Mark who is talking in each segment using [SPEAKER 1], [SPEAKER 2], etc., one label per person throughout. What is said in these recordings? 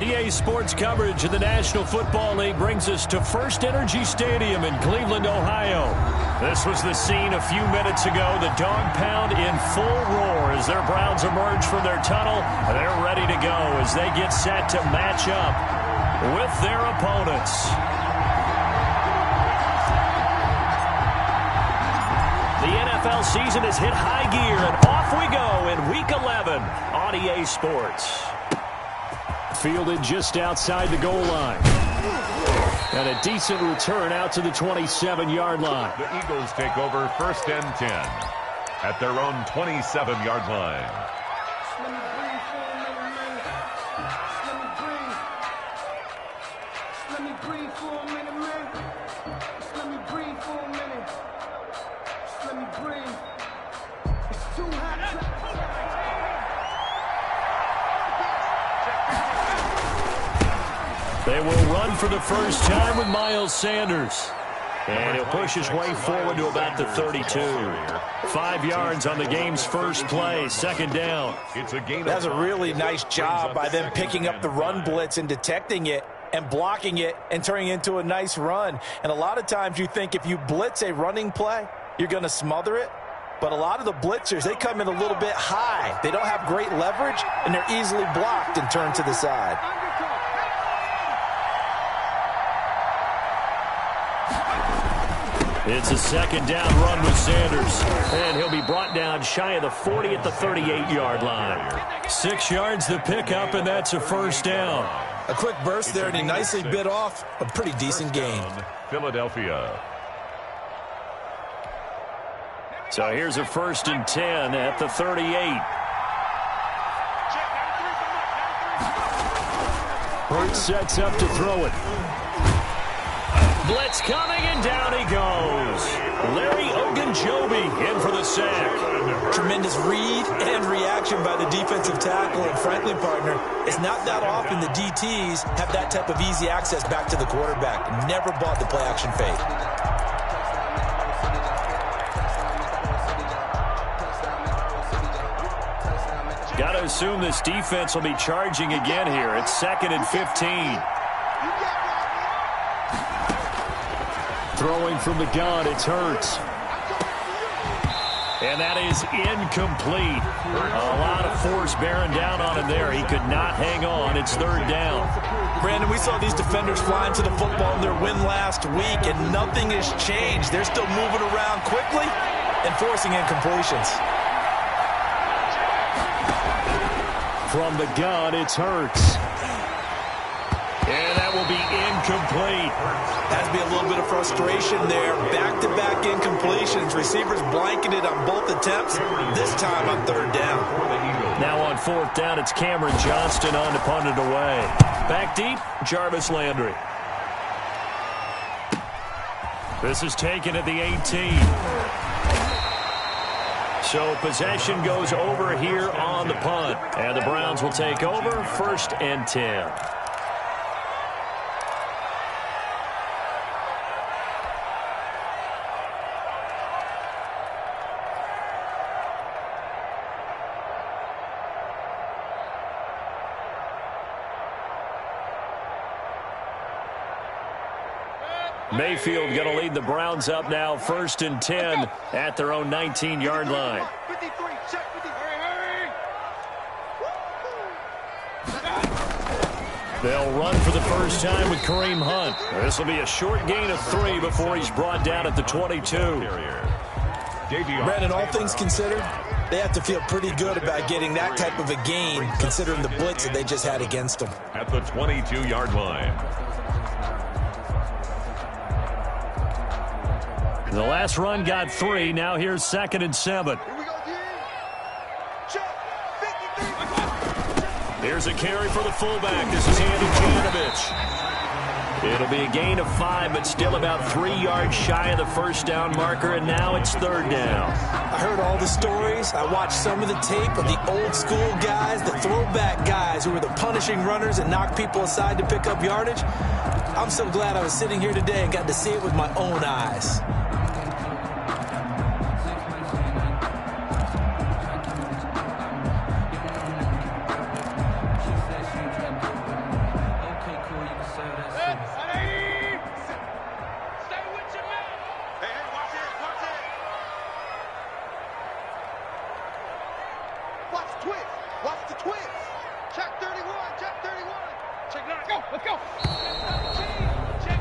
[SPEAKER 1] EA Sports coverage of the National Football League brings us to First Energy Stadium in Cleveland, Ohio. This was the scene a few minutes ago. The dog pound in full roar as their Browns emerge from their tunnel. They're ready to go as they get set to match up with their opponents. The NFL season has hit high gear, and off we go in Week 11 on EA Sports. Fielded just outside the goal line. And a decent return out to the 27-yard line.
[SPEAKER 2] The Eagles take over 1st and 10 at their own 27-yard line.
[SPEAKER 1] They will run for the first time with Miles Sanders. And he'll push his way forward to about the 32. 5 yards on the game's first play, 2nd down.
[SPEAKER 3] That's a really nice job by them picking up the run blitz and detecting it and blocking it and turning it into a nice run. And a lot of times you think if you blitz a running play, you're going to smother it. But a lot of the blitzers, they come in a little bit high. They don't have great leverage, and they're easily blocked and turned to the side.
[SPEAKER 1] It's a 2nd down run with Sanders. And he'll be brought down shy of the 40 at the 38-yard line. 6 yards the pickup, and that's a 1st down.
[SPEAKER 3] A quick burst there, and he nicely bit off a pretty decent gain.
[SPEAKER 2] Philadelphia.
[SPEAKER 1] So here's a 1st and 10 at the 38. Hurts sets up to throw it. Blitz coming, and down he goes. Larry Ogunjobi in for the sack.
[SPEAKER 3] Tremendous read and reaction by the defensive tackle. And frankly, partner, it's not that often the DTs have that type of easy access back to the quarterback. Never bought the play action fake.
[SPEAKER 1] Got to assume this defense will be charging again here. It's 2nd and 15. Throwing from the gun, it's Hurts. And that is incomplete. A lot of force bearing down on him there. He could not hang on. It's 3rd down.
[SPEAKER 3] Brandon, we saw these defenders flying to the football in their win last week, and nothing has changed. They're still moving around quickly and forcing incompletions.
[SPEAKER 1] From the gun, it's Hurts. And that will be incomplete.
[SPEAKER 3] Has to be a little bit of frustration there. Back-to-back incompletions. Receivers blanketed on both attempts. This time on 3rd down.
[SPEAKER 1] Now on 4th down, it's Cameron Johnston on to punt it away. Back deep, Jarvis Landry. This is taken at the 18. So possession goes over here on the punt. And the Browns will take over 1st and 10. Mayfield going to lead the Browns up now, 1st and 10 at their own 19-yard line. They'll run for the first time with Kareem Hunt. This will be a short gain of 3 before he's brought down at the 22.
[SPEAKER 3] Brandon, all things considered, they have to feel pretty good about getting that type of a gain, considering the blitz that they just had against them.
[SPEAKER 2] At the 22-yard line.
[SPEAKER 1] The last run got 3. Now here's 2nd and 7. Here's a carry for the fullback. This is Andy Janovich. It'll be a gain of 5, but still about 3 yards shy of the 1st down marker, and now it's 3rd down.
[SPEAKER 3] I heard all the stories. I watched some of the tape of the old school guys, the throwback guys who were the punishing runners and knocked people aside to pick up yardage. I'm so glad I was sitting here today and got to see it with my own eyes.
[SPEAKER 4] twist. Watch the twist. Check 31. Check 31. Check 9. Go. Let's go. Check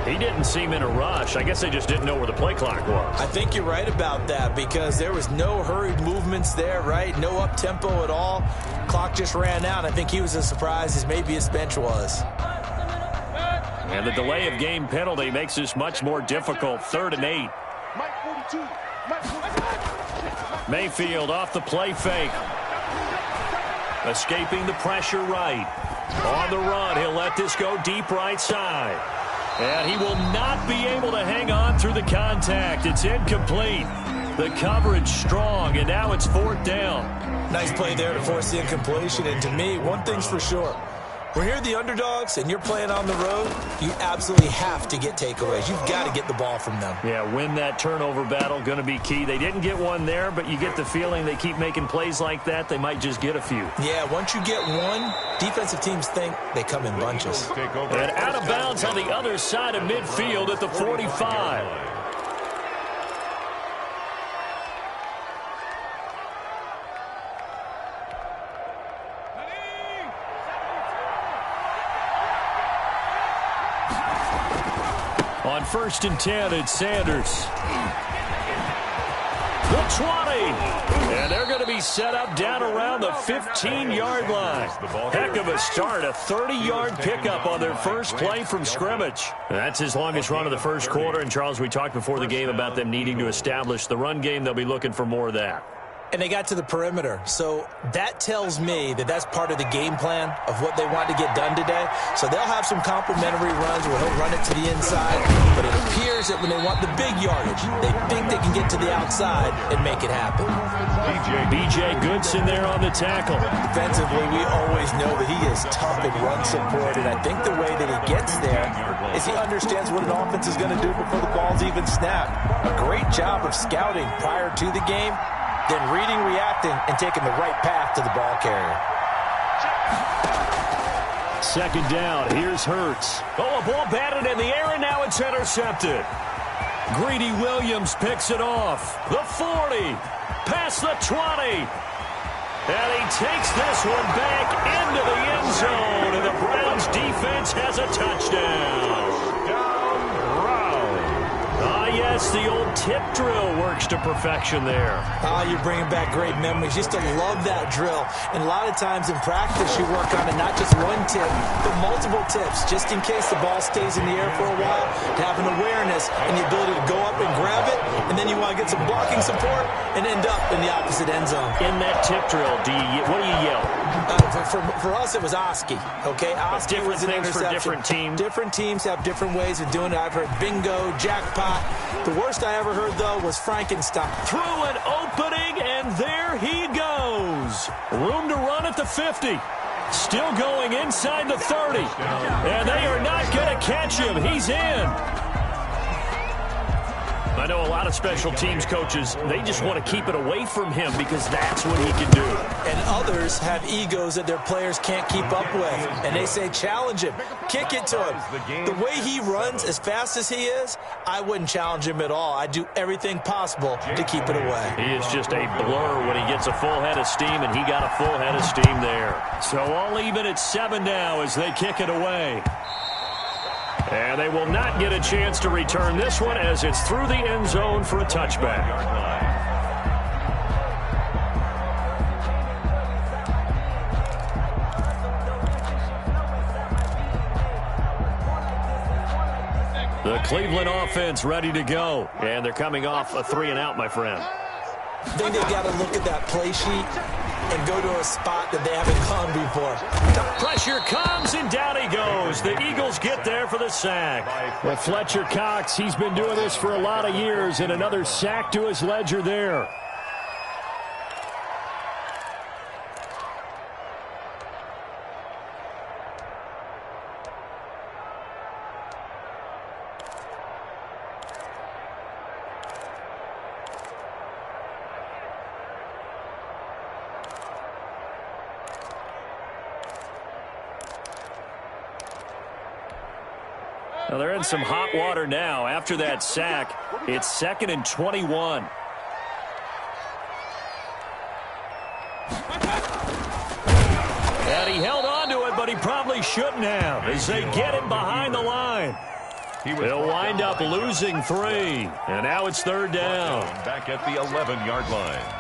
[SPEAKER 4] 13.
[SPEAKER 1] He didn't seem in a rush. I guess they just didn't know where the play clock was.
[SPEAKER 3] I think you're right about that because there was no hurried movements there, right? No up-tempo at all. Clock just ran out. I think he was as surprised as maybe his bench was.
[SPEAKER 1] And the delay of game penalty makes this much more difficult. 3rd and 8.
[SPEAKER 4] Mike 42. Mike 42.
[SPEAKER 1] Mayfield off the play fake. Escaping the pressure right. On the run, he'll let this go deep right side. And he will not be able to hang on through the contact. It's incomplete. The coverage strong, and now it's 4th down.
[SPEAKER 3] Nice play there to force the incompletion. And to me, one thing's for sure. When you're the underdogs and you're playing on the road, you absolutely have to get takeaways. You've got to get the ball from them.
[SPEAKER 1] Yeah, win that turnover battle, going to be key. They didn't get one there, but you get the feeling they keep making plays like that, they might just get a few.
[SPEAKER 3] Yeah, once you get one, defensive teams think they come in bunches.
[SPEAKER 1] And out of bounds on the other side of midfield at the 45. On 1st and 10, it's Sanders. The 20. And they're going to be set up down around the 15-yard line. Heck of a start, a 30-yard pickup on their first play from scrimmage. That's his longest run of the first quarter. And, Charles, we talked before the game about them needing to establish the run game. They'll be looking for more of that.
[SPEAKER 3] And they got to the perimeter. So that tells me that that's part of the game plan of what they want to get done today. So they'll have some complimentary runs where he'll run it to the inside. But it appears that when they want the big yardage, they think they can get to the outside and make it happen.
[SPEAKER 1] B.J. Goodson there on the tackle.
[SPEAKER 3] Defensively, we always know that he is tough in run support. And I think the way that he gets there is he understands what an offense is going to do before the ball's even snapped. A great job of scouting prior to the game. Then reading, reacting, and taking the right path to the ball carrier.
[SPEAKER 1] 2nd down. Here's Hurts. Oh, a ball batted in the air, and now it's intercepted. Greedy Williams picks it off. The 40. Past the 20. And he takes this one back into the end zone, and the Browns defense has a touchdown. Yes, the old tip drill works to perfection there.
[SPEAKER 3] Oh, you're bringing back great memories. Used to love that drill. And a lot of times in practice, you work on it, not just one tip, but multiple tips, just in case the ball stays in the air for a while, to have an awareness and the ability to go up and grab it, and then you want to get some blocking support and end up in the opposite end zone.
[SPEAKER 1] In that tip drill, what do you yell?
[SPEAKER 3] For us, it was Oski. Okay, Oski was an interception.
[SPEAKER 1] For different teams.
[SPEAKER 3] Different teams have different ways of doing it. I've heard bingo, jackpot. The worst I ever heard, though, was Frankenstein.
[SPEAKER 1] Through an opening, and there he goes. Room to run at the 50. Still going inside the 30. And they are not going to catch him. He's in. I know a lot of special teams coaches, they just want to keep it away from him because that's what he can do.
[SPEAKER 3] And others have egos that their players can't keep up with. And they say, challenge him. Kick it to him. The way he runs as fast as he is, I wouldn't challenge him at all. I'd do everything possible to keep it away.
[SPEAKER 1] He is just a blur when he gets a full head of steam, and he got a full head of steam there. So all even at 7 now as they kick it away. And they will not get a chance to return this one as it's through the end zone for a touchback. The Cleveland offense ready to go. And they're coming off a 3-and-out, my friend.
[SPEAKER 3] I think they've got to look at that play sheet and go to a spot that they haven't gone before.
[SPEAKER 1] The pressure comes, and down he goes. The Eagles get there for the sack. Well, Fletcher Cox, he's been doing this for a lot of years, and another sack to his ledger there. Well, they're in some hot water now. After that sack, it's 2nd and 21. And he held on to it, but he probably shouldn't have as they get him behind the line. He'll wind up losing 3. And now it's third down.
[SPEAKER 2] Back at the 11-yard line.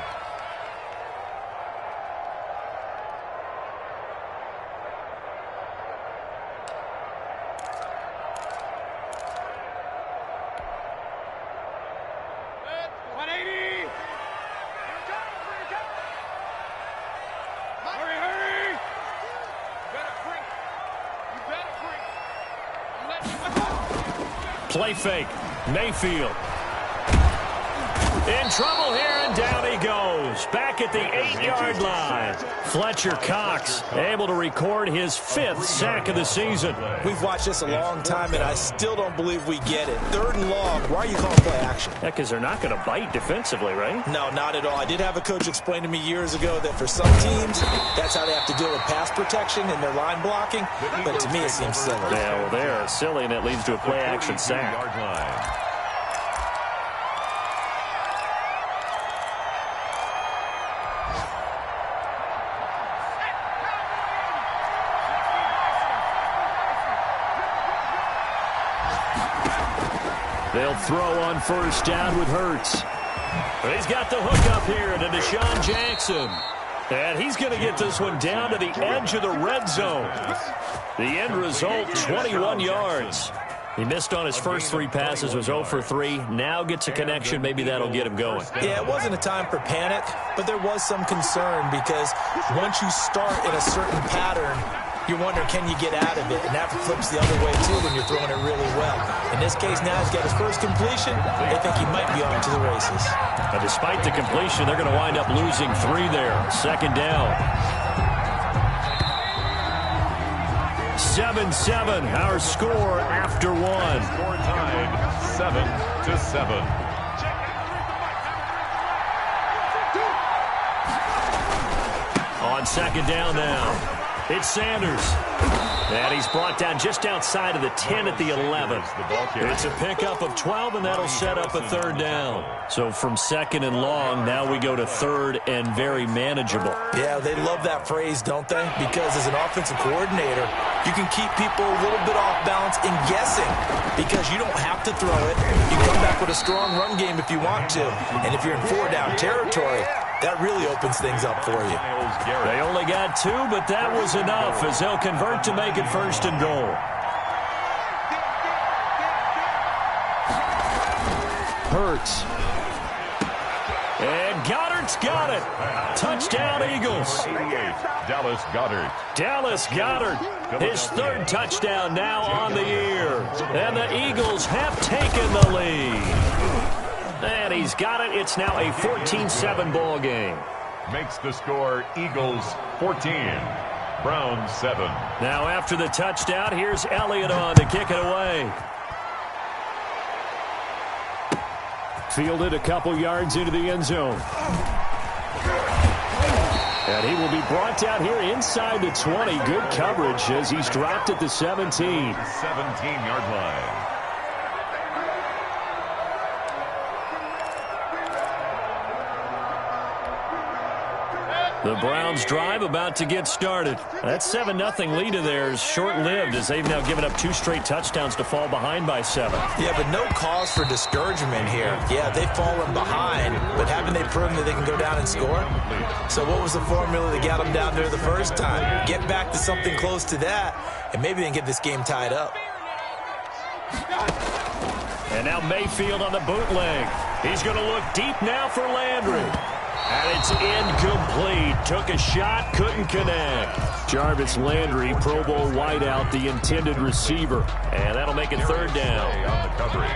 [SPEAKER 1] Play fake. Mayfield. In trouble here, and down he goes. Back at the 8-yard line. Fletcher Cox able to record his 5th sack of the season.
[SPEAKER 3] We've watched this a long time, and I still don't believe we get it. 3rd and long. Why are you calling play action?
[SPEAKER 1] Yeah, because they're not going to bite defensively, right?
[SPEAKER 3] No, not at all. I did have a coach explain to me years ago that for some teams, that's how they have to deal with pass protection and their line blocking. But to me, it seems silly.
[SPEAKER 1] Yeah, well, they're silly, and it leads to a play action sack. They'll throw on first down with Hurts. He's got the hook up here to Deshaun Jackson. And he's going to get this one down to the edge of the red zone. The end result, 21 yards. He missed on his first 3 passes, was 0 for 3. Now gets a connection. Maybe that'll get him going.
[SPEAKER 3] Yeah, it wasn't a time for panic, but there was some concern because once you start in a certain pattern, you're wondering, can you get out of it? And that flips the other way, too, when you're throwing it really well. In this case, now he's got his first completion. They think he might be on to the races.
[SPEAKER 1] But despite the completion, they're going to wind up losing 3 there. Second down. 7-7, our score after 1.
[SPEAKER 2] Score tied 7-7.
[SPEAKER 1] On second down now. It's Sanders. And he's brought down just outside of the 10 at the 11. It's a pickup of 12, and that'll set up a third down. So from second and long, now we go to third and very manageable.
[SPEAKER 3] Yeah, they love that phrase, don't they? Because as an offensive coordinator, you can keep people a little bit off balance and guessing because you don't have to throw it. You can come back with a strong run game if you want to. And if you're in 4-down territory, that really opens things up for you.
[SPEAKER 1] They only got 2, but that was enough as they'll convert to make it first and goal. Hurts. And Goddard's got it. Touchdown, Eagles.
[SPEAKER 2] Dallas Goedert.
[SPEAKER 1] Dallas Goedert, his 3rd touchdown now on the year. And the Eagles have taken the lead. And he's got it. It's now a 14-7 ball game.
[SPEAKER 2] Makes the score Eagles 14, Browns 7.
[SPEAKER 1] Now after the touchdown, here's Elliott on to kick it away. Fielded a couple yards into the end zone. And he will be brought down here inside the 20. Good coverage as he's dropped at the 17.
[SPEAKER 2] 17-yard line.
[SPEAKER 1] The Browns drive about to get started. That 7-0 lead of theirs short-lived as they've now given up 2 straight touchdowns to fall behind by 7.
[SPEAKER 3] Yeah, but no cause for discouragement here. Yeah, they've fallen behind, but haven't they proven that they can go down and score? So what was the formula that got them down there the first time? Get back to something close to that, and maybe they can get this game tied up.
[SPEAKER 1] And now Mayfield on the bootleg. He's going to look deep now for Landry. And it's incomplete. Took a shot, couldn't connect. Jarvis Landry, Pro Bowl wideout, the intended receiver. And that'll make it third down.
[SPEAKER 2] On the coverage.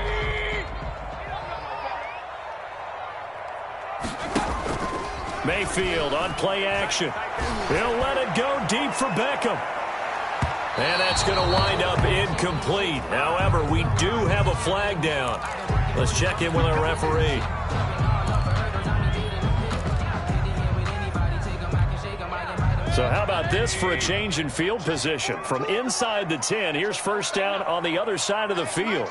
[SPEAKER 1] Mayfield on play action. He'll let it go deep for Beckham. And that's going to wind up incomplete. However, we do have a flag down. Let's check in with our referee. So how about this for a change in field position? From inside the 10, here's first down on the other side of the field.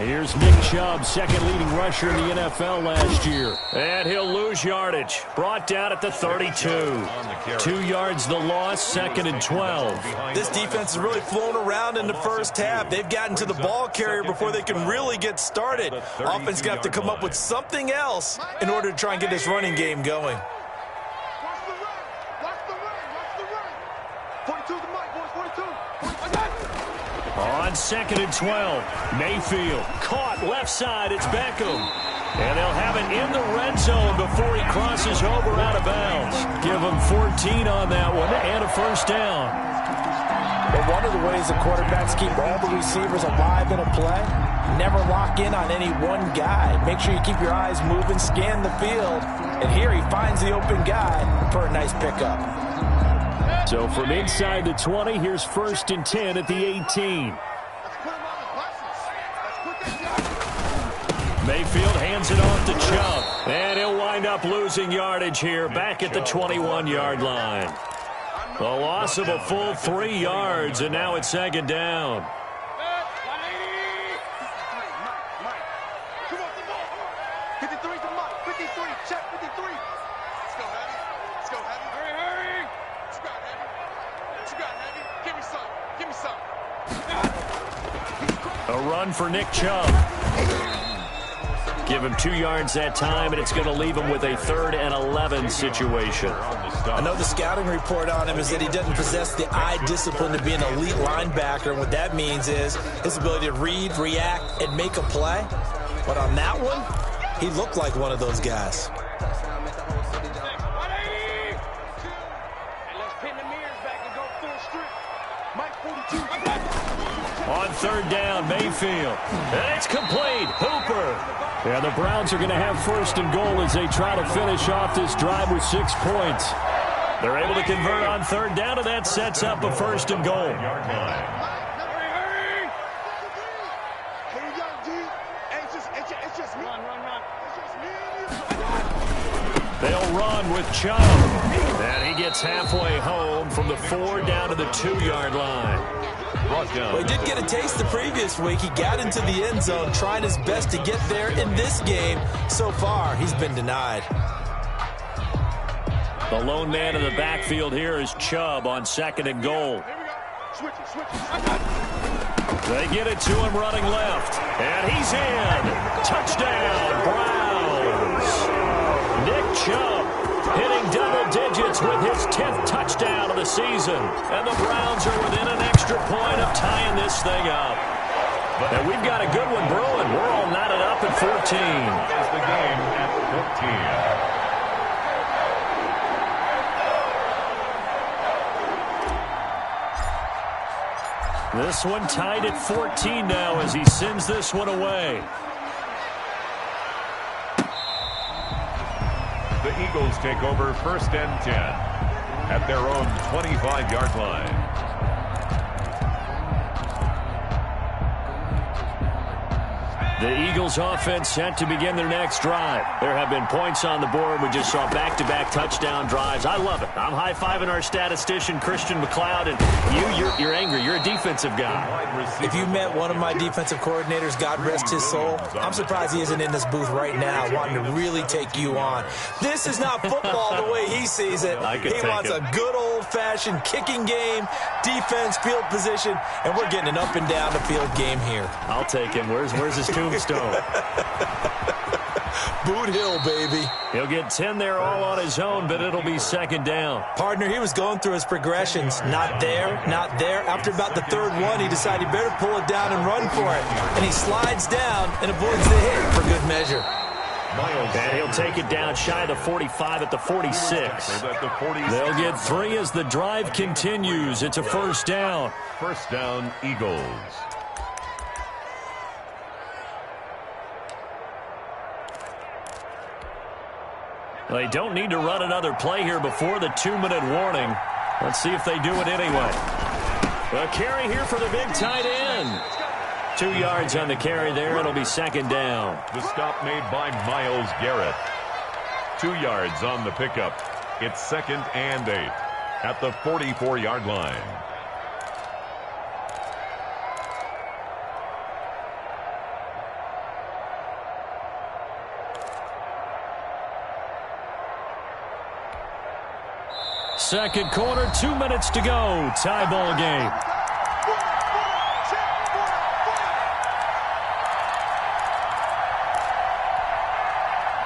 [SPEAKER 1] Here's Nick Chubb, second leading rusher in the NFL last year. And he'll lose yardage. Brought down at the 32. 2 yards the loss, second and 12.
[SPEAKER 3] This defense is really flown around in the first half. They've gotten to the ball carrier before they can really get started. Offense got to come up with something else in order to try and get this running game going.
[SPEAKER 4] Watch the run. Watch the run. Watch the run. 42 to Mike, boys. 42.
[SPEAKER 1] On second and 12, Mayfield caught left side. It's Beckham. And they'll have it in the red zone before he crosses over out of bounds. Give him 14 on that one and a first down.
[SPEAKER 3] But one of the ways the quarterbacks keep all the receivers alive in a play, never lock in on any one guy. Make sure you keep your eyes moving, scan the field. And here he finds the open guy for a nice pickup.
[SPEAKER 1] So from inside the 20, here's first and 10 at the 18. Mayfield hands it off to Chubb. And he'll wind up losing yardage here back at the 21-yard line. The loss of a full 3 yards, and now it's second down. A run for Nick Chubb. Give him 2 yards that time, and it's going to leave him with a 3rd and 11 situation.
[SPEAKER 3] I know the scouting report on him is that he doesn't possess the eye discipline to be an elite linebacker. And what that means is his ability to read, react, and make a play. But on that one, he looked like one of those guys.
[SPEAKER 1] On third down, Mayfield. And it's complete. Hooper. And the Browns are going to have first and goal as they try to finish off this drive with 6 points. They're able to convert on third down, and that sets up a first and goal. They'll run with Chubb. And he gets halfway home from the 4 down to the 2-yard line.
[SPEAKER 3] Well, he did get a taste the previous week. He got into the end zone, trying his best to get there in this game. So far, he's been denied.
[SPEAKER 1] The lone man in the backfield here is Chubb on second and goal. They get it to him running left. And he's in. Touchdown, Browns. Nick Chubb hitting double digits with his 10th touchdown of the season. And the Browns are within an extra point of tying this thing up. And we've got a good one brewing. We're all knotted up at 14.
[SPEAKER 2] Is the game at 14.
[SPEAKER 1] This one tied at 14 now as he sends this one away.
[SPEAKER 2] The Eagles take over first and 10 at their own 25-yard line.
[SPEAKER 1] The Eagles offense set to begin their next drive. There have been points on the board. We just saw back-to-back touchdown drives. I love it. I'm high-fiving our statistician, Christian McLeod, and you're angry. You're a defensive guy.
[SPEAKER 3] If you met one of my defensive coordinators, God rest his soul, I'm surprised he isn't in this booth right now wanting to really take you on. This is not football the way he sees it. He wants a good old-fashioned kicking game, defense, field position, and we're getting an up-and-down-the-field game here.
[SPEAKER 1] I'll take him. Where's his tombstone?
[SPEAKER 3] Boot Hill, baby.
[SPEAKER 1] He'll get 10 there all on his own, but it'll be second down.
[SPEAKER 3] Partner, he was going through his progressions. Not there, not there. After about the third one, he decided he better pull it down and run for it. And he slides down and avoids the hit for good measure.
[SPEAKER 1] And he'll take it down shy of the 45 at the 46. They'll get 3 as the drive continues. It's a first down.
[SPEAKER 2] First down, Eagles.
[SPEAKER 1] They don't need to run another play here before the 2-minute warning. Let's see if they do it anyway. A carry here for the big tight end. 2 yards on the carry there. It'll be second down.
[SPEAKER 2] The stop made by Myles Garrett. 2 yards on the pickup. It's second and 8 at the 44-yard line.
[SPEAKER 1] second quarter, 2 minutes to go. Tie ball game.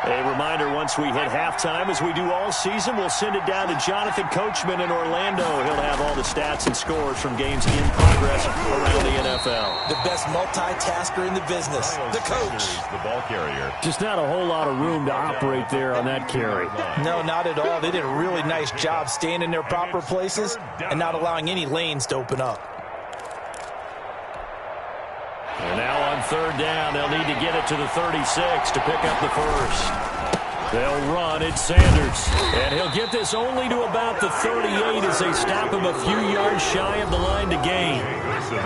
[SPEAKER 1] A reminder, once we hit halftime, as we do all season, we'll send it down to Jonathan Coachman in Orlando. He'll have all the stats and scores from games in progress around the NFL.
[SPEAKER 3] The best multitasker in the business, the coach.
[SPEAKER 2] The ball carrier.
[SPEAKER 1] Just not a whole lot of room to operate there on that carry.
[SPEAKER 3] No, not at all. They did a really nice job staying in their proper places and not allowing any lanes to open up.
[SPEAKER 1] And now on third down, they'll need to get it to the 36 to pick up the first. They'll run. It's Sanders. And he'll get this only to about the 38 as they stop him a few yards shy of the line to gain.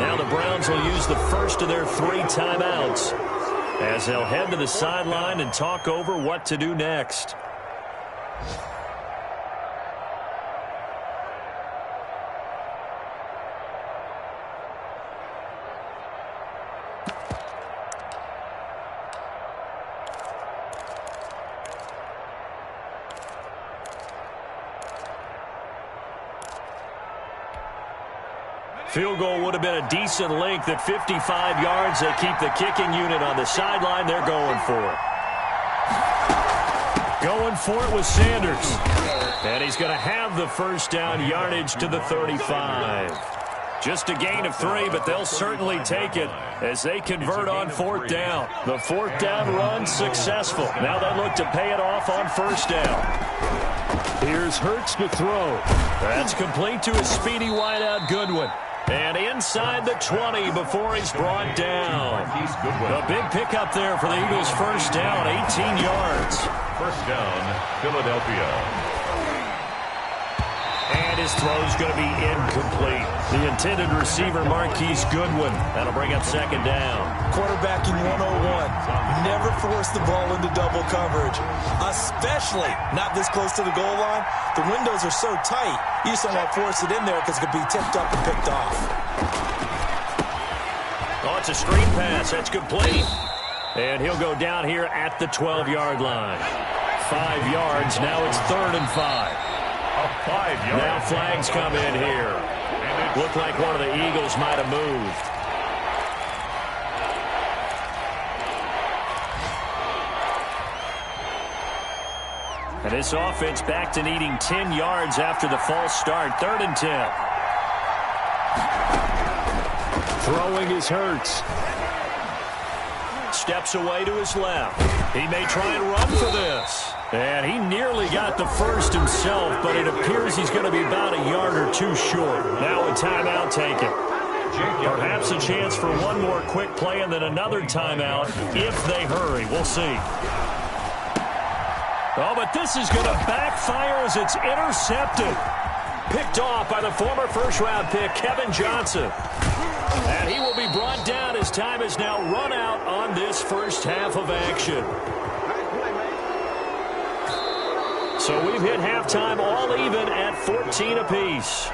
[SPEAKER 1] Now the Browns will use the first of their 3 timeouts as they'll head to the sideline and talk over what to do next. Field goal would have been a decent length at 55 yards. They keep the kicking unit on the sideline. They're going for it. Going for it with Sanders. And he's going to have the first down, yardage to the 35. Just a gain of 3, but they'll certainly take it as they convert on fourth down. The fourth down run successful. Now they look to pay it off on first down. Here's Hurts to throw. That's complete to his speedy wideout Goodwin. And inside the 20 before he's brought down. A big pickup there for the Eagles' first down, 18 yards.
[SPEAKER 2] First down, Philadelphia.
[SPEAKER 1] And his throw's going to be incomplete. The intended receiver, Marquise Goodwin. That'll bring up second down.
[SPEAKER 3] Quarterbacking 101. Never force the ball into double coverage, especially not this close to the goal line. The windows are so tight, you just don't want to force it in there because it could be tipped up and picked off.
[SPEAKER 1] Oh, it's a screen pass. That's complete. And he'll go down here at the 12-yard line. 5 yards. Now it's 3rd and 5. Now flags come in here. Looked like one of the Eagles might have moved. And this offense back to needing 10 yards after the false start. 3rd and 10. Throwing is Hurts. Steps away to his left. He may try and run for this. And he nearly got the first himself, but it appears he's going to be about a yard or 2 short. Now a timeout taken. Perhaps a chance for one more quick play and then another timeout if they hurry. We'll see. Oh, but this is going to backfire as it's intercepted. Picked off by the former first-round pick, Kevin Johnson. And he will be brought down as time is now run out on this first half of action. So we've hit halftime all even at 14 apiece.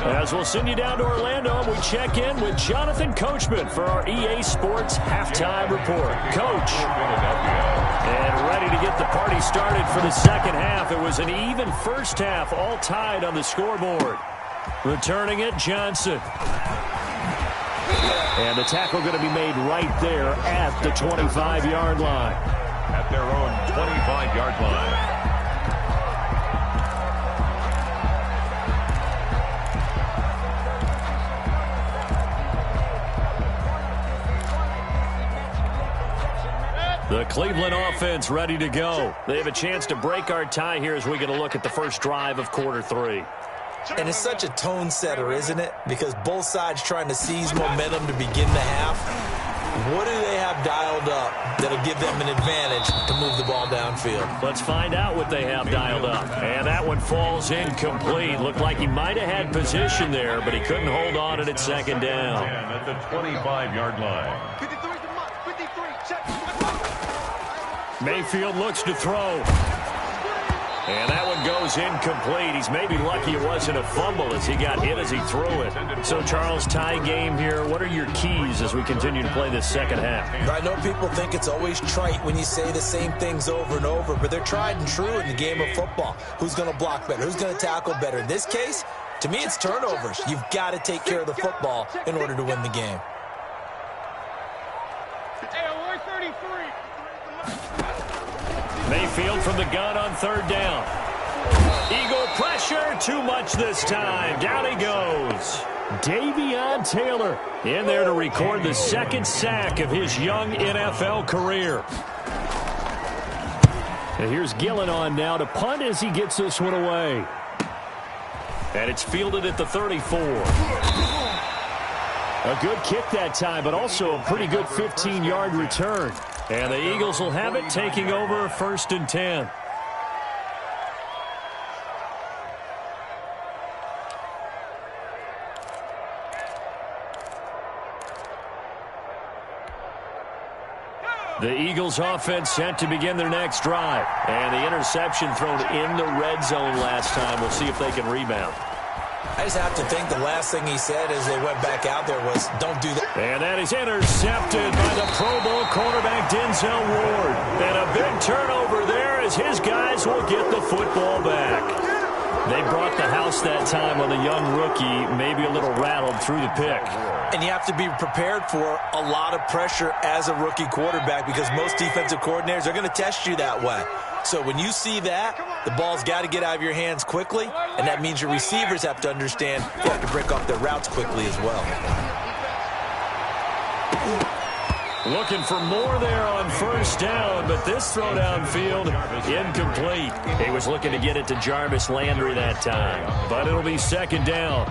[SPEAKER 1] As we'll send you down to Orlando, and we check in with Jonathan Coachman for our EA Sports Halftime Report. Coach. And ready to get the party started for the second half. It was an even first half, all tied on the scoreboard. Returning it, Johnson. And the tackle going to be made right there at the 25-yard line.
[SPEAKER 2] At their own 25-yard line.
[SPEAKER 1] The Cleveland offense ready to go. They have a chance to break our tie here as we get a look at the first drive of quarter 3.
[SPEAKER 3] And it's such a tone setter, isn't it? Because both sides trying to seize momentum to begin the half. What do they have dialed up that'll give them an advantage to move the ball downfield?
[SPEAKER 1] Let's find out what they have dialed up. And that one falls incomplete. Looked like he might have had position there, but he couldn't hold on at second down.
[SPEAKER 2] At the 25-yard line.
[SPEAKER 4] 53 to Mutt. 53. Check.
[SPEAKER 1] Mayfield looks to throw. And that one goes incomplete. He's maybe lucky it wasn't a fumble as he got hit as he threw it. So, Charles, tie game here. What are your keys as we continue to play this second half?
[SPEAKER 3] I know people think it's always trite when you say the same things over and over, but they're tried and true in the game of football. Who's going to block better? Who's going to tackle better? In this case, to me, it's turnovers. You've got to take care of the football in order to win the game.
[SPEAKER 1] Mayfield from the gun on third down. Eagle pressure, too much this time. Down he goes. Davion Taylor in there to record the second sack of his young NFL career. And here's Gillen on now to punt as he gets this one away. And it's fielded at the 34. A good kick that time, but also a pretty good 15-yard return. And the Eagles will have it, taking over 1st and 10. The Eagles offense set to begin their next drive. And the interception thrown in the red zone last time. We'll see if they can rebound.
[SPEAKER 3] I just have to think the last thing he said as they went back out there was, don't do that.
[SPEAKER 1] And that is intercepted by the Pro Bowl quarterback Denzel Ward. And a big turnover there as his guys will get the football back. They brought the house that time on the young rookie, maybe a little rattled through the pick.
[SPEAKER 3] And you have to be prepared for a lot of pressure as a rookie quarterback because most defensive coordinators are going to test you that way. So when you see that, the ball's got to get out of your hands quickly, and that means your receivers have to understand you have to break off their routes quickly as well.
[SPEAKER 1] Looking for more there on first down, but this throw downfield incomplete. He was looking to get it to Jarvis Landry that time, but it'll be second down.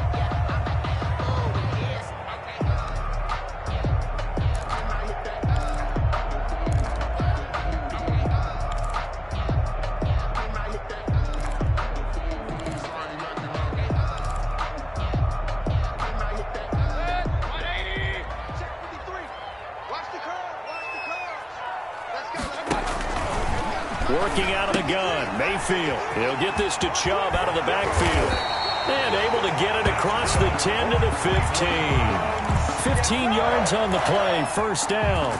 [SPEAKER 1] Working out of the gun, Mayfield. He'll get this to Chubb out of the backfield. And able to get it across the 10 to the 15. 15 yards on the play, first down.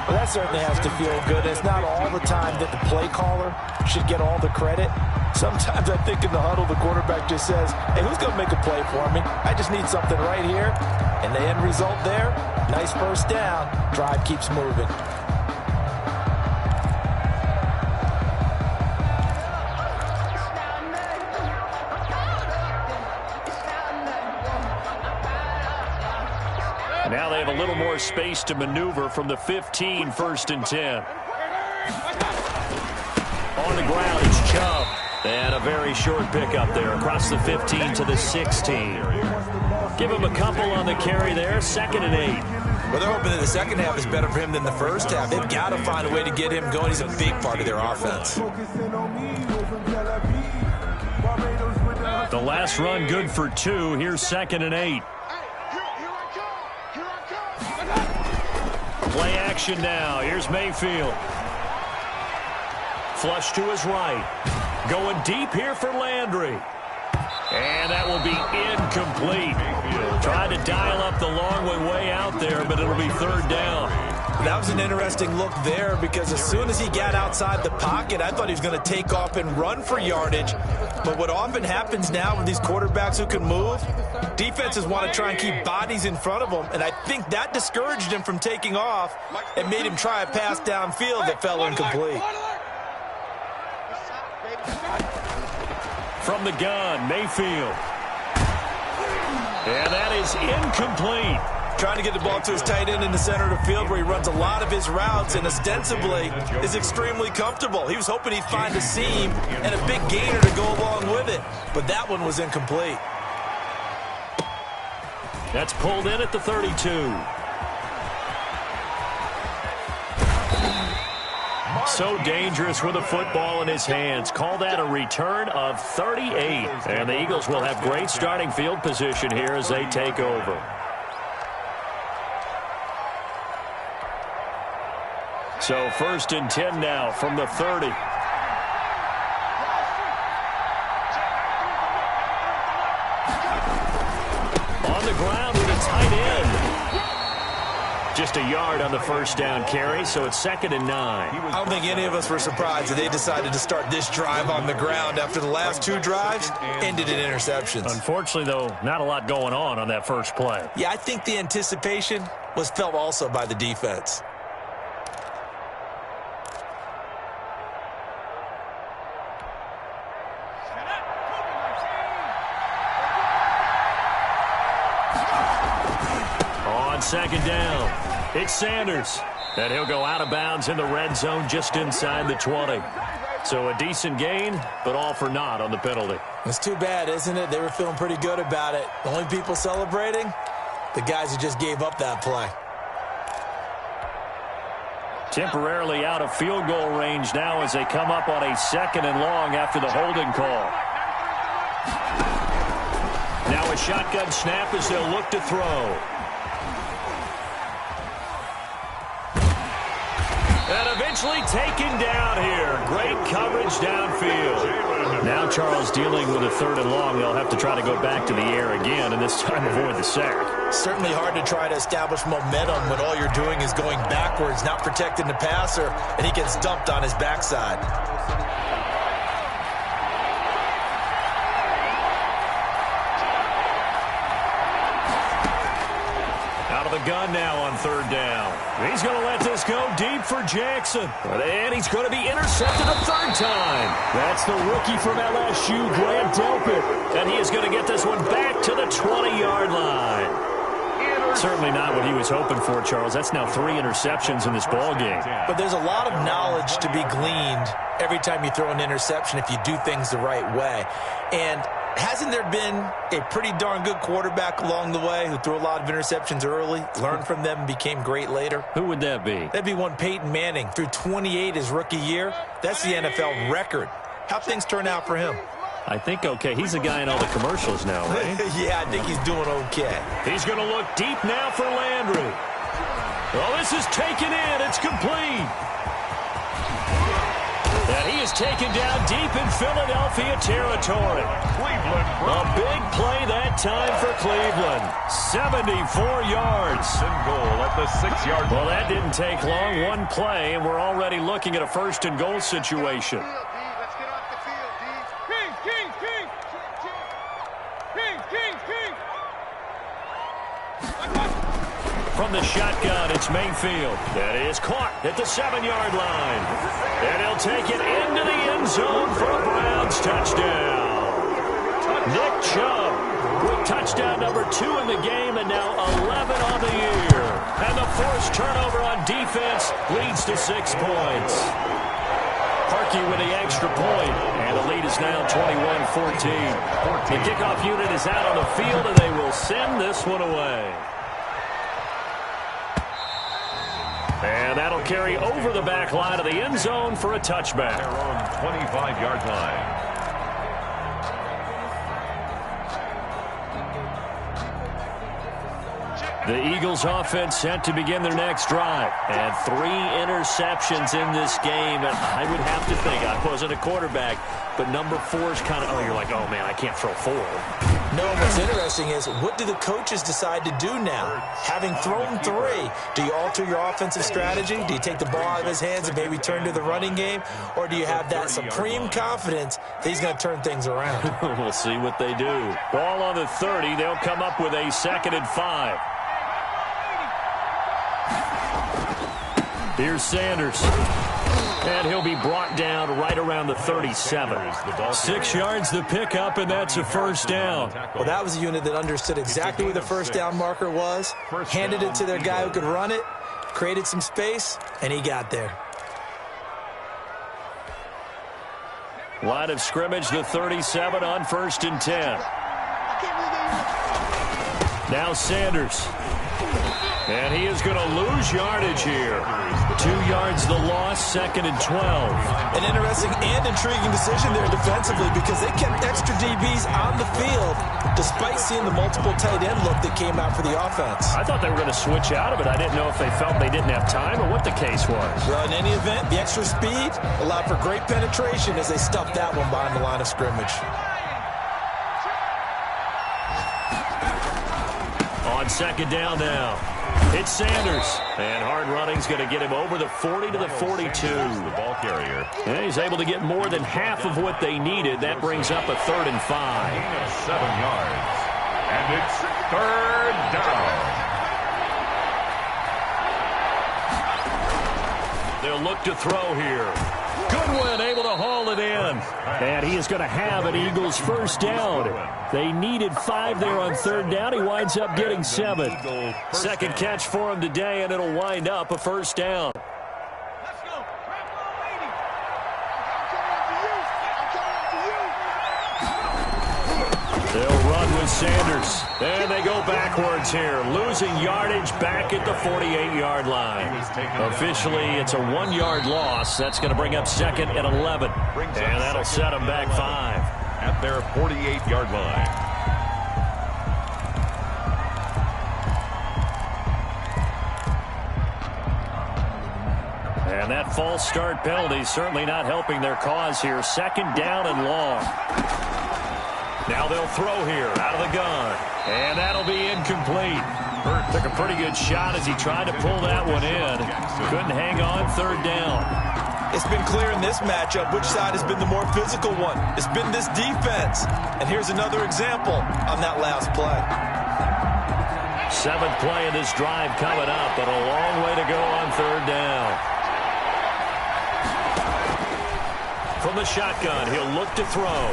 [SPEAKER 3] Well, that certainly has to feel good. It's not all the time that the play caller should get all the credit. Sometimes I think in the huddle, the quarterback just says, hey, who's going to make a play for me? I just need something right here. And the end result there, nice first down. Drive keeps moving.
[SPEAKER 1] Now they have a little more space to maneuver from the 15, 1st and 10. On the ground, it's Chubb. And a very short pickup there across the 15 to the 16. Give him a couple on the carry there, 2nd and 8.
[SPEAKER 3] Well, they're hoping that the second half is better for him than the first half. They've got to find a way to get him going. He's a big part of their offense.
[SPEAKER 1] The last run good for 2. Here's 2nd and 8. Play action now. Here's Mayfield. Flush to his right. Going deep here for Landry. And that will be incomplete. Trying to dial up the long way out there, but it'll be 3rd down.
[SPEAKER 3] That was an interesting look there because as soon as he got outside the pocket, I thought he was going to take off and run for yardage. But what often happens now with these quarterbacks who can move, defenses want to try and keep bodies in front of them, and I think that discouraged him from taking off and made him try a pass downfield that fell incomplete.
[SPEAKER 1] From the gun, Mayfield. And that is incomplete.
[SPEAKER 3] Trying to get the ball to his tight end in the center of the field where he runs a lot of his routes and ostensibly is extremely comfortable. He was hoping he'd find a seam and a big gainer to go along with it, but that one was incomplete.
[SPEAKER 1] That's pulled in at the 32. So dangerous with a football in his hands. Call that a return of 38. And the Eagles will have great starting field position here as they take over. So 1st and 10 now from the 30. ground with a tight end. Just a yard on the first down carry, so it's 2nd and 9.
[SPEAKER 3] I don't think any of us were surprised that they decided to start this drive on the ground after the last 2 drives ended in interceptions.
[SPEAKER 1] Unfortunately, though, not a lot going on that first play.
[SPEAKER 3] Yeah, I think the anticipation was felt also by the defense.
[SPEAKER 1] On 2nd down, it's Sanders. And he'll go out of bounds in the red zone just inside the 20. So a decent gain, but all for naught on the penalty.
[SPEAKER 3] It's too bad, isn't it? They were feeling pretty good about it. The only people celebrating, the guys who just gave up that play.
[SPEAKER 1] Temporarily out of field goal range now as they come up on a 2nd and long after the holding call. Now a shotgun snap as they'll look to throw. And eventually taken down here. Great coverage downfield. Now Charles dealing with a 3rd and long. They'll have to try to go back to the air again, and this time avoid the sack.
[SPEAKER 3] Certainly hard to try to establish momentum when all you're doing is going backwards, not protecting the passer, and he gets dumped on his backside.
[SPEAKER 1] Out of the gun now on 3rd down. He's going to let this go deep for Jackson. And he's going to be intercepted a 3rd time. That's the rookie from LSU, Grant Delpit. And he is going to get this one back to the 20-yard line. Certainly not what he was hoping for, Charles. That's now 3 interceptions in this ball game.
[SPEAKER 3] But there's a lot of knowledge to be gleaned every time you throw an interception if you do things the right way. And hasn't there been a pretty darn good quarterback along the way who threw a lot of interceptions early, learned from them, and became great later?
[SPEAKER 1] Who would that be?
[SPEAKER 3] That'd be one Peyton Manning. Threw 28 his rookie year. That's the NFL record. How'd things turn out for him?
[SPEAKER 1] I think okay. He's the guy in all the commercials now, right?
[SPEAKER 3] Yeah, I think he's doing okay.
[SPEAKER 1] He's going to look deep now for Landry. Well, this is taken in. It's complete. And he is taken down deep in Philadelphia territory. A big play that time for Cleveland. 74 yards.
[SPEAKER 2] And goal at the 6-yard line.
[SPEAKER 1] Well, that didn't take long. One play, and we're already looking at a 1st and goal situation.
[SPEAKER 4] Let's get off the field, D. King.
[SPEAKER 1] From the shotgun, it's Mayfield. That is caught at the 7-yard line. And he'll take it into the end zone for a Browns touchdown. Nick Chubb with touchdown number 2 in the game and now 11 on the year. And the forced turnover on defense leads to 6 points. Harkey with the extra point, and the lead is now 21-14. The kickoff unit is out on the field, and they will send this one away. And that'll carry over the back line of the end zone for a touchback.
[SPEAKER 2] They're on 25-yard line.
[SPEAKER 1] The Eagles offense set to begin their next drive. And 3 interceptions in this game. And I would have to think, I wasn't a quarterback, but number 4 is kind of, you're like, oh, man, I can't throw 4.
[SPEAKER 3] No, what's interesting is, what do the coaches decide to do now? Having thrown 3, do you alter your offensive strategy? Do you take the ball out of his hands and maybe turn to the running game? Or do you have that supreme confidence that he's going to turn things around?
[SPEAKER 1] We'll see what they do. Ball on the 30. They'll come up with a 2nd and 5. Here's Sanders. And he'll be brought down right around the 37. 6 yards the pickup, and that's a 1st down.
[SPEAKER 3] Well, that was a unit that understood exactly where the 1st down marker was, handed it to their guy who could run it, created some space, and he got there.
[SPEAKER 1] Line of scrimmage, the 37 on 1st and 10. Now Sanders. And he is going to lose yardage here. 2 yards the loss, 2nd and 12.
[SPEAKER 3] An interesting and intriguing decision there defensively because they kept extra DBs on the field despite seeing the multiple tight end look that came out for the offense.
[SPEAKER 1] I thought they were going to switch out of it. I didn't know if they felt they didn't have time or what the case was.
[SPEAKER 3] Well, in any event, the extra speed allowed for great penetration as they stuffed that one behind the line of scrimmage.
[SPEAKER 1] second down now. It's Sanders. And hard running's going to get him over the 40 to the 42.
[SPEAKER 2] The ball carrier.
[SPEAKER 1] And he's able to get more than half of what they needed. That brings up a 3rd and 5.
[SPEAKER 2] 7 yards. And it's 3rd down.
[SPEAKER 1] They'll look to throw here. Goodwin able to haul it in. And he is going to have an Eagles first down. They needed 5 there on 3rd down. He winds up getting 7. Second catch for him today, and it'll wind up a first down.
[SPEAKER 4] Let's go.
[SPEAKER 1] They'll run with Sanders. And they go backwards here, losing yardage back at the 48-yard line. Officially, it's a 1-yard loss. That's going to bring up 2nd and 11. And that'll set them back 5.
[SPEAKER 2] At their 48-yard line.
[SPEAKER 1] And that false start penalty certainly not helping their cause here. 2nd down and long. Now they'll throw here out of the gun. And that'll be incomplete. Burt took a pretty good shot as he tried to pull that one in. Couldn't hang on 3rd down.
[SPEAKER 3] It's been clear in this matchup which side has been the more physical one. It's been this defense. And here's another example on that last play.
[SPEAKER 1] 7th play of this drive coming up, but a long way to go on 3rd down. From the shotgun, he'll look to throw.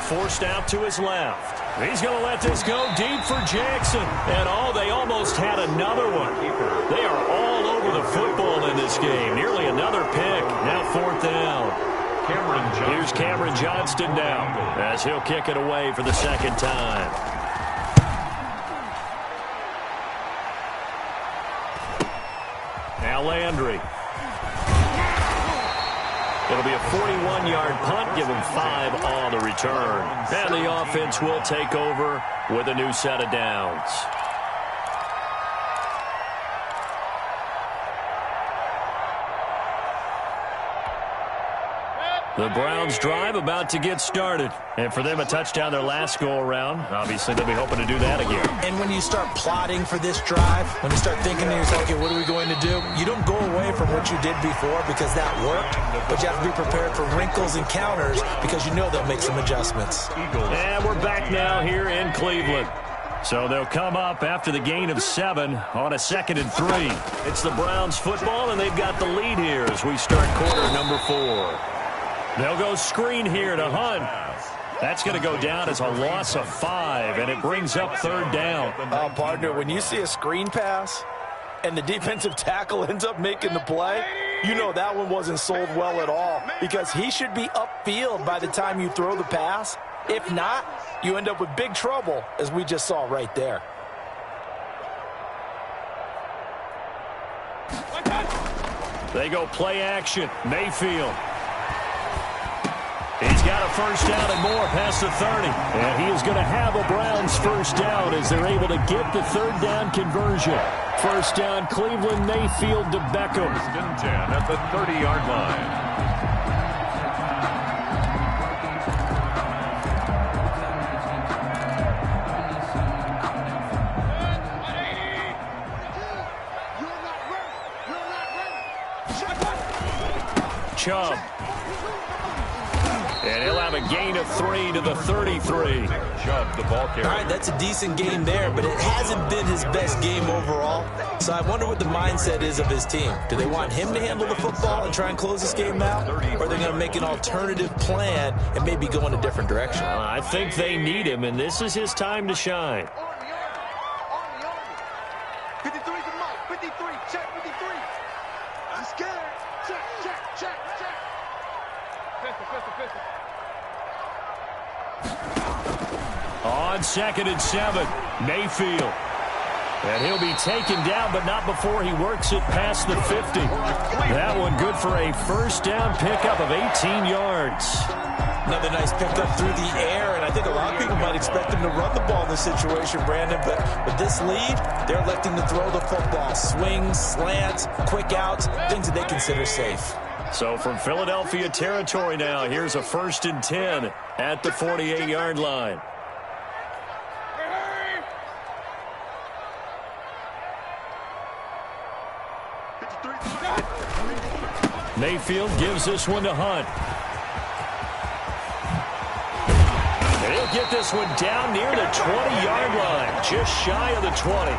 [SPEAKER 1] Forced out to his left. He's going to let this go deep for Jackson. And they almost had another one. They are all over the football in this game. Nearly another pick. Now 4th down. Here's Cameron Johnston now as he'll kick it away for the 2nd time. Now Landry. It'll be a 41-yard punt, give them 5 on the return. And the offense will take over with a new set of downs. The Browns drive about to get started. And for them, a touchdown their last go-around. Obviously, they'll be hoping to do that again.
[SPEAKER 3] And when you start plotting for this drive, when you start thinking to yourself, okay, what are we going to do? You don't go away from what you did before because that worked, but you have to be prepared for wrinkles and counters because you know they'll make some adjustments.
[SPEAKER 1] And we're back now here in Cleveland. So they'll come up after the gain of 7 on a 2nd and 3. It's the Browns football, and they've got the lead here as we start quarter number 4. They'll go screen here to Hunt. That's going to go down as a loss of 5, and it brings up 3rd down.
[SPEAKER 3] Partner, when you see a screen pass and the defensive tackle ends up making the play, you know that one wasn't sold well at all because he should be upfield by the time you throw the pass. If not, you end up with big trouble, as we just saw right there.
[SPEAKER 1] They go play action. Mayfield. He's got a first down and more past the 30. And he is going to have a Browns first down as they're able to get the 3rd down conversion. First down, Cleveland, Mayfield to Beckham.
[SPEAKER 2] 10 at the 30-yard line.
[SPEAKER 1] Chubb. And he'll have a gain of 3 to the 33.
[SPEAKER 2] Chubb, the ball carrier.
[SPEAKER 3] All right, that's a decent game there, but it hasn't been his best game overall. So I wonder what the mindset is of his team. Do they want him to handle the football and try and close this game out? Or are they going to make an alternative plan and maybe go in a different direction?
[SPEAKER 1] I think they need him, and this is his time to shine.
[SPEAKER 4] 53 to Mike. 53. Check 53. I'm scared. Check. Pistol.
[SPEAKER 1] On 2nd and 7, Mayfield. And he'll be taken down, but not before he works it past the 50. That one good for a first down pickup of 18 yards.
[SPEAKER 3] Another nice pickup through the air, and I think a lot of people might expect him to run the ball in this situation, Brandon, but with this lead, they're electing to throw the football. Swings, slants, quick outs, things that they consider safe.
[SPEAKER 1] So from Philadelphia territory now, here's a 1st and 10 at the 48-yard line. Mayfield gives this one to Hunt. And he'll get this one down near the 20-yard line, just shy of the 20.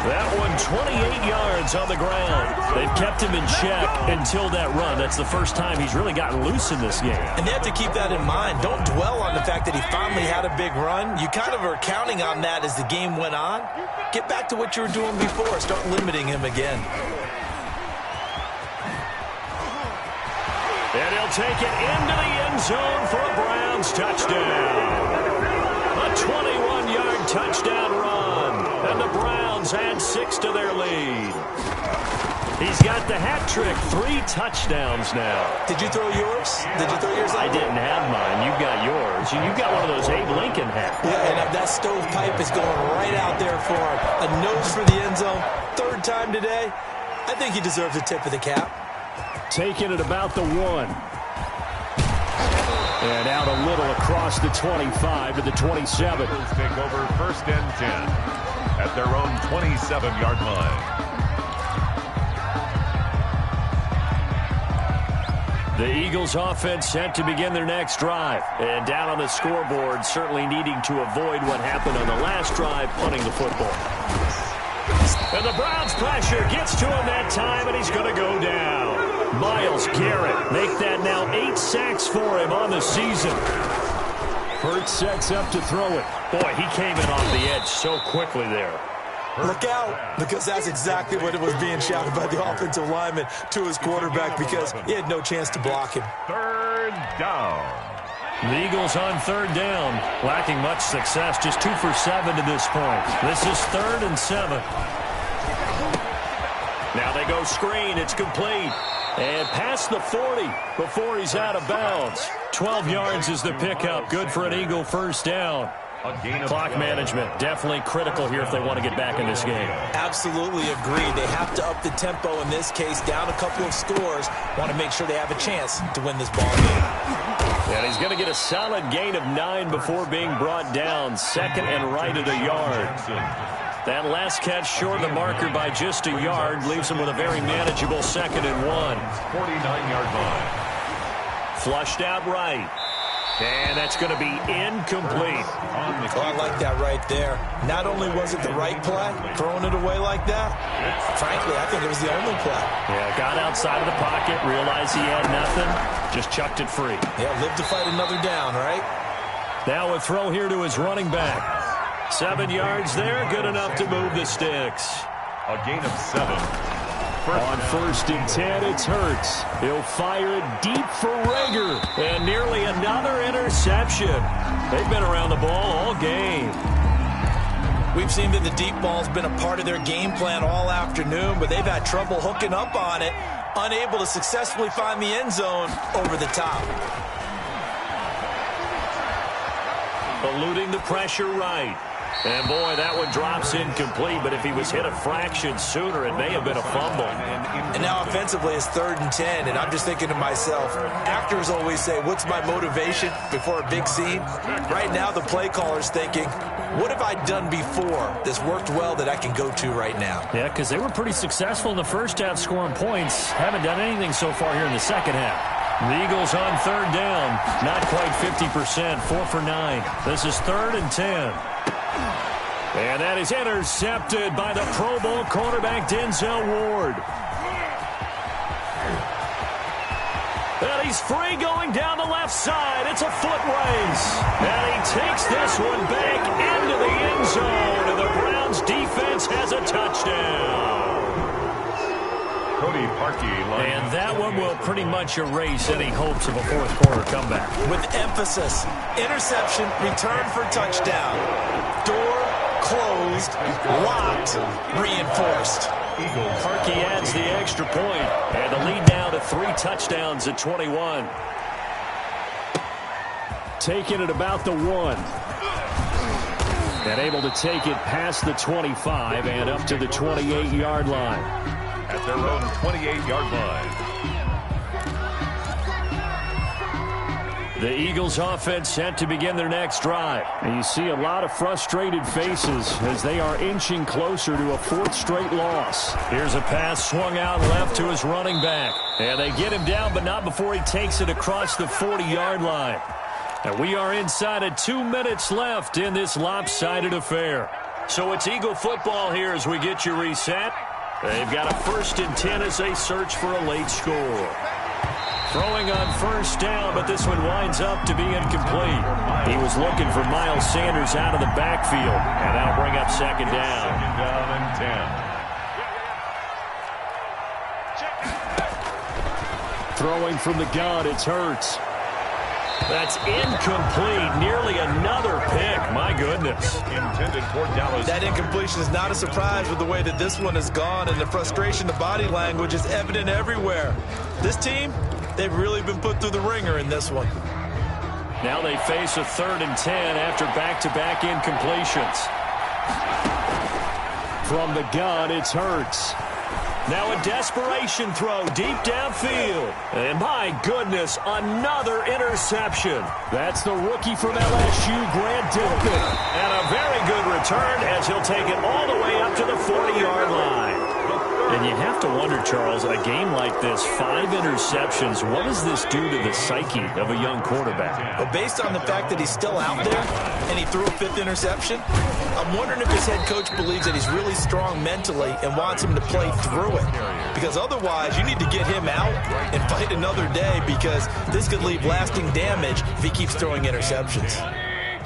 [SPEAKER 1] That one 28 yards on the ground. They've kept him in check until that run. That's the first time he's really gotten loose in this game.
[SPEAKER 3] And they have to keep that in mind. Don't dwell on the fact that he finally had a big run. You kind of are counting on that as the game went on. Get back to what you were doing before. Start limiting him again.
[SPEAKER 1] And he'll take it into the end zone for a Browns touchdown. A 21-yard touchdown run. And the Browns add 6 to their lead. He's got the hat trick, 3 touchdowns now.
[SPEAKER 3] Did you throw yours? Did you throw yours out?
[SPEAKER 1] I didn't have mine. You've got yours. You've got one of those Abe Lincoln hats.
[SPEAKER 3] Yeah, and that stovepipe is going right out there for a nose for the end zone. 3rd time today. I think he deserves a tip of the cap.
[SPEAKER 1] Taking it about the 1. And out a little across the 25 to the 27.
[SPEAKER 2] Take over 1st and 10 at their own 27-yard line.
[SPEAKER 1] The Eagles offense set to begin their next drive. And down on the scoreboard, certainly needing to avoid what happened on the last drive, punting the football. And the Browns pressure gets to him that time, and he's going to go down. Myles Garrett make that now 8 sacks for him on the season. Hurts sets up to throw it. Boy, he came in off the edge so quickly there.
[SPEAKER 3] Look out, because that's exactly what it was being shouted by the offensive lineman to his quarterback, because he had no chance to block him.
[SPEAKER 2] 3rd down.
[SPEAKER 1] The Eagles on 3rd down, lacking much success, just 2 for 7 to this point. This is 3rd and 7. Now they go screen, it's complete. And past the 40 before he's out of bounds. 12 yards is the pickup, good for an Eagle 1st down. Clock management, definitely critical here if they want to get back in this game.
[SPEAKER 3] Absolutely agreed. They have to up the tempo in this case, down a couple of scores. Want to make sure they have a chance to win this ball game.
[SPEAKER 1] And he's going to get a solid gain of 9 before being brought down. 2nd and right at a yard. That last catch short of the marker by just a yard leaves him with a very manageable 2nd and 1.
[SPEAKER 2] 49-yard line.
[SPEAKER 1] Flushed out right. And that's going to be incomplete.
[SPEAKER 3] Oh, I like that right there. Not only was it the right play, throwing it away like that, frankly, I think it was the only play.
[SPEAKER 1] Yeah, got outside of the pocket, realized he had nothing, just chucked it free.
[SPEAKER 3] Yeah, live to fight another down, right?
[SPEAKER 1] Now a throw here to his running back. 7 yards there, good enough to move the sticks.
[SPEAKER 2] A gain of 7.
[SPEAKER 1] On 1st and 10, it's Hurts. He'll fire it deep for Rager. And nearly another interception. They've been around the ball all game.
[SPEAKER 3] We've seen that the deep ball's been a part of their game plan all afternoon, but they've had trouble hooking up on it, unable to successfully find the end zone over the top.
[SPEAKER 1] Eluding the pressure right. And, boy, that one drops incomplete, but if he was hit a fraction sooner, it may have been a fumble.
[SPEAKER 3] And now offensively it's 3rd and 10, and I'm just thinking to myself, actors always say, what's my motivation before a big scene? Right now the play caller's thinking, what have I done before that's worked well that I can go to right now?
[SPEAKER 1] Yeah, because they were pretty successful in the first half scoring points. Haven't done anything so far here in the second half. The Eagles on 3rd down, not quite 50%, 4 for 9. This is 3rd and 10. And that is intercepted by the Pro Bowl cornerback Denzel Ward. And he's free going down the left side. It's a foot race. And he takes this one back into the end zone. And the Browns defense has a touchdown.
[SPEAKER 2] Cody Parkey.
[SPEAKER 1] And that one will pretty much erase any hopes of a 4th quarter comeback.
[SPEAKER 3] With emphasis, interception, return for touchdown. Door closed, locked, reinforced.
[SPEAKER 1] Parkey adds the extra point, and the lead now to 3 touchdowns at 21. Taking it about the 1. And able to take it past the 25 and up to the 28-yard line.
[SPEAKER 2] At their own 28-yard line.
[SPEAKER 1] The Eagles offense set to begin their next drive. And you see a lot of frustrated faces as they are inching closer to a fourth straight loss. Here's a pass swung out left to his running back. And they get him down, but not before he takes it across the 40-yard line. And we are inside of 2 minutes left in this lopsided affair. So it's Eagle football here as we get you reset. They've got a 1st and 10 as they search for a late score. Throwing on first down, but this one winds up to be incomplete. He was looking for Miles Sanders out of the backfield, and that'll bring up second down.
[SPEAKER 2] Second down and 10.
[SPEAKER 1] Throwing from the gun, it's Hurts. That's incomplete. Nearly another pick. My goodness.
[SPEAKER 2] Intended for Dallas.
[SPEAKER 3] That incompletion is not a surprise with the way that this one has gone, and the frustration, the body language is evident everywhere. This team, they've really been put through the ringer in this one.
[SPEAKER 1] Now they face a 3rd and 10 after back-to-back incompletions. From the gun, it's Hurts. Now a desperation throw deep downfield. And my goodness, another interception. That's the rookie from LSU, Grant Dilton. And a very good return as he'll take it all the way up to the 40-yard line. And you have to wonder, Charles, a game like this, 5 interceptions, what does this do to the psyche of a young quarterback?
[SPEAKER 3] But based on the fact that he's still out there and he threw a 5th interception, I'm wondering if his head coach believes that he's really strong mentally and wants him to play through it. Because otherwise, you need to get him out and fight another day, because this could leave lasting damage if he keeps throwing interceptions.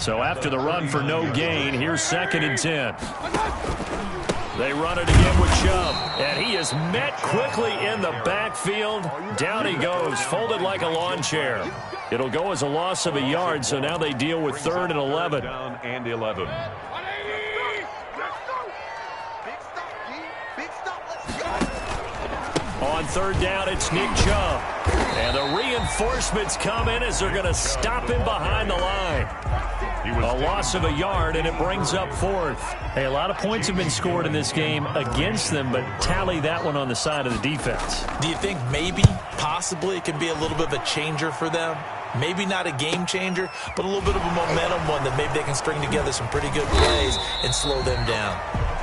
[SPEAKER 1] So after the run for no gain, here's 2nd and 10. They run it again with Chubb, and he is met quickly in the backfield. Down he goes, folded like a lawn chair. It'll go as a loss of a yard, so now they deal with 3rd and 11.
[SPEAKER 2] Down and 11.
[SPEAKER 1] On 3rd down, it's Nick Chubb. And the reinforcements come in as they're going to stop him behind the line. A loss of a yard, and it brings up 4th. Hey, a lot of points have been scored in this game against them, but tally that one on the side of the defense.
[SPEAKER 3] Do you think maybe, possibly, it could be a little bit of a changer for them? Maybe not a game changer, but a little bit of a momentum one that maybe they can string together some pretty good plays and slow them down.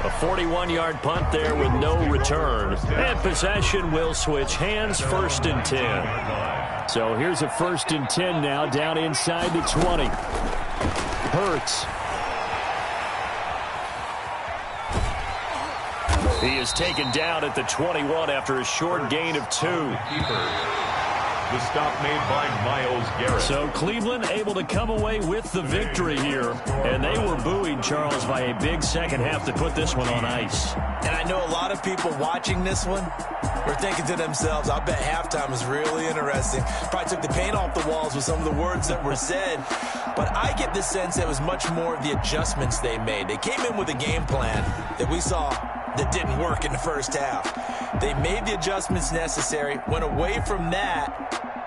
[SPEAKER 1] A 41-yard punt there with no return. And possession will switch hands, 1st and 10. So here's a 1st and 10 now, down inside the 20. Hurts. He is taken down at the 21 after a short gain of 2.
[SPEAKER 2] The stop made by Myles Garrett.
[SPEAKER 1] So Cleveland able to come away with the victory here. And they were buoyed, Charles, by a big second half to put this one on ice.
[SPEAKER 3] And I know a lot of people watching this one were thinking to themselves, I bet halftime was really interesting. Probably took the paint off the walls with some of the words that were said. But I get the sense that it was much more of the adjustments they made. They came in with a game plan that we saw that didn't work in the first half. They made the adjustments necessary, went away from that,